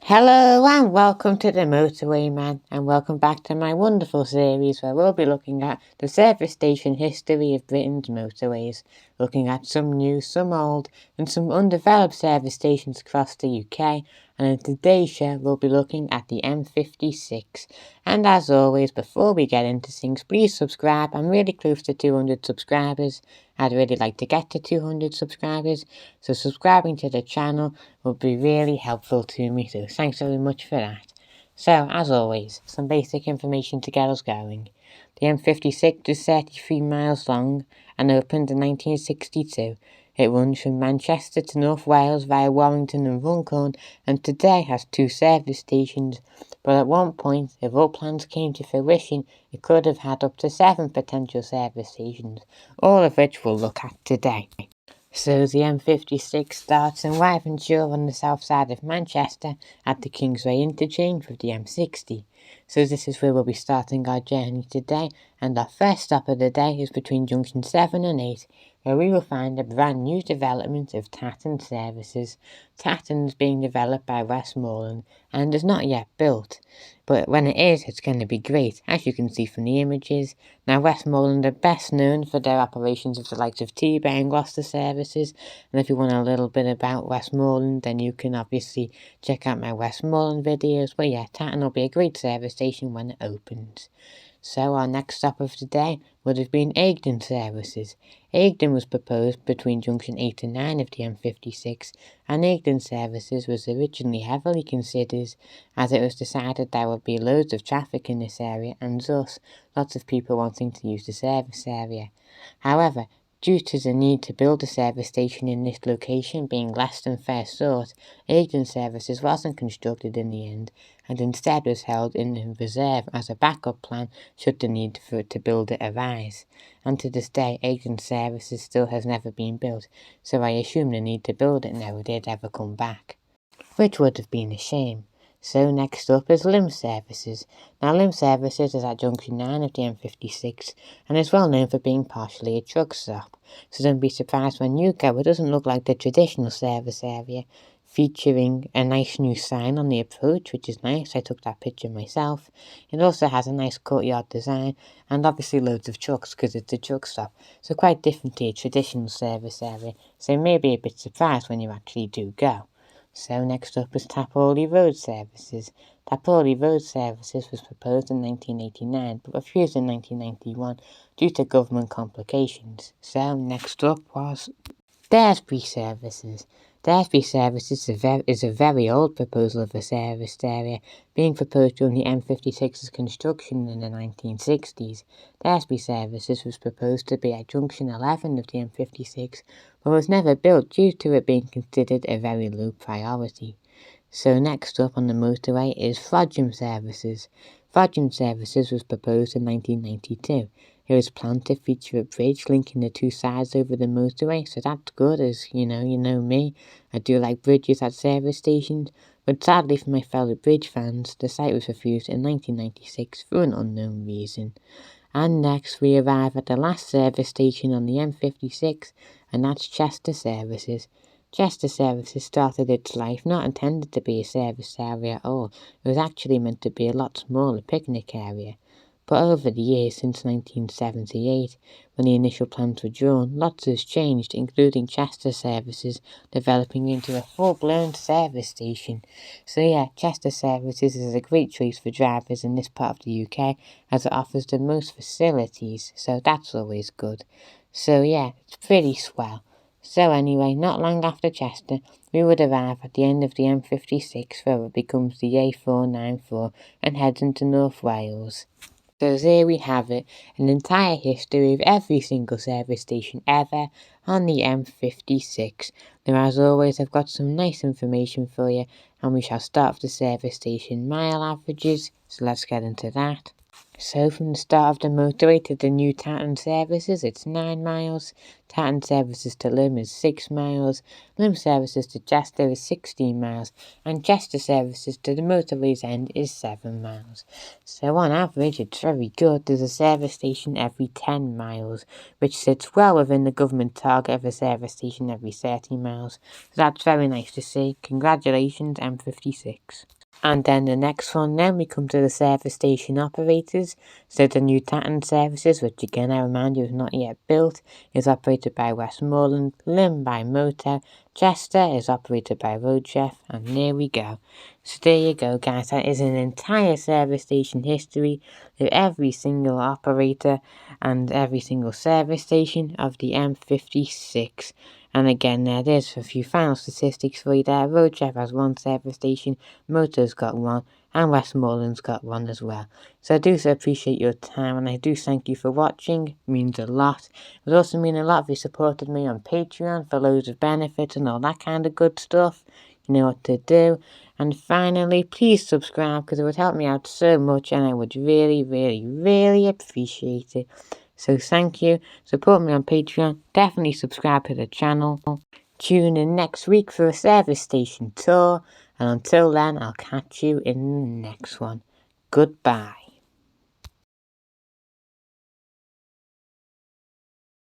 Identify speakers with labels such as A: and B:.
A: Hello and welcome to the Motorway Man, and welcome back to my wonderful series where we'll be looking at the service station history of Britain's motorways, looking at some new, some old and some undeveloped service stations across the UK, and in today's show we'll be looking at the M56. And as always, before we get into things, please subscribe. I'm really close to 200 subscribers. I'd really like to get to 200 subscribers, so subscribing to the channel would be really helpful to me, so thanks very much for that. So, as always, some basic information to get us going. The M56 is 33 miles long and opened in 1962. It runs from Manchester to North Wales via Warrington and Runcorn, and today has 2 service stations, but at one point, if all plans came to fruition, it could have had up to 7 potential service stations, all of which we'll look at today. So the M56 starts in Wythenshawe on the south side of Manchester at the Kingsway interchange with the M60. So this is where we'll be starting our journey today, and our first stop of the day is between junction 7 and 8, where we will find a brand new development of Tatton Services. Tatton's being developed by Westmoreland and is not yet built, but when it is, it's going to be great, as you can see from the images. Now, Westmoreland are best known for their operations of the likes of T-Bay and Gloucester Services, and if you want a little bit about Westmoreland, then you can obviously check out my Westmoreland videos, but yeah, Tatton will be a great service station when it opens. So our next stop of the day would have been Acton Services. Acton was proposed between junction 8 and 9 of the M56, and Acton Services was originally heavily considered, as it was decided there would be loads of traffic in this area and thus lots of people wanting to use the service area. However, due to the need to build a service station in this location being less than first thought, Acton Services wasn't constructed in the end, and instead was held in reserve as a backup plan should the need for it to build it arise. And to this day, Acton Services still has never been built, so I assume the need to build it never did ever come back, which would have been a shame. So next up is Limb Services. Now Limb Services is at junction 9 of the M56 and is well known for being partially a truck stop, so don't be surprised when you go, it doesn't look like the traditional service area, featuring a nice new sign on the approach, which is nice. I took that picture myself. It also has a nice courtyard design and obviously loads of trucks because it's a truck stop, so quite different to a traditional service area, so maybe a bit surprised when you actually do go. So next up is Taphorley Road Services. Taphorley Road Services was proposed in 1989 but refused in 1991 due to government complications. So next up was Daresbury Services. Daresbury Services is a very old proposal of a service area, being proposed during the M56's construction in the 1960s. Daresbury Services was proposed to be at junction 11 of the M56, but was never built due to it being considered a very low priority. So next up on the motorway is Frodsham Services. Frodsham Services was proposed in 1992. It was planned to feature a bridge linking the two sides over the motorway, so that's good, as you know me, I do like bridges at service stations, but sadly for my fellow bridge fans, the site was refused in 1996 for an unknown reason. And next we arrive at the last service station on the M56, and that's Chester Services. Chester Services started its life not intended to be a service area at all. It was actually meant to be a lot smaller picnic area. But over the years since 1978, when the initial plans were drawn, lots has changed, including Chester Services developing into a full-blown service station. So yeah, Chester Services is a great choice for drivers in this part of the UK, as it offers the most facilities, so that's always good. So yeah, it's pretty swell. So anyway, not long after Chester, we would arrive at the end of the M56 where it becomes the A494 and heads into North Wales. So there we have it, an entire history of every single service station ever on the M56. Now as always, I've got some nice information for you, and we shall start with the service station mile averages, so let's get into that. So from the start of the motorway to the new Tatton Services, it's 9 miles. Tatton Services to Lim is 6 miles, Lim Services to Chester is 16 miles, and Chester Services to the motorways end is 7 miles. So on average it's very good. There's a service station every 10 miles, which sits well within the government target of a service station every 30 miles. So that's very nice to see. Congratulations, M56. And then the next one, then we come to the service station operators. So the new Tatton Services, which again I remind you is not yet built, is operated by Westmoreland, Lim by Motor, Chester is operated by Roadchef, and there we go. So there you go guys, that is an entire service station history of every single operator and every single service station of the M56. And again, there's a few final statistics for you there. Roadchef has 1 service station, Motor's got 1, and Westmoreland's got 1 as well. So I do appreciate your time, and I do thank you for watching. It means a lot. It would also mean a lot if you supported me on Patreon for loads of benefits and all that kind of good stuff. You know what to do. And finally, please subscribe because it would help me out so much, and I would really, really, really appreciate it. So thank you. Support me on Patreon. Definitely subscribe to the channel. Tune in next week for a service station tour. And until then, I'll catch you in the next one. Goodbye.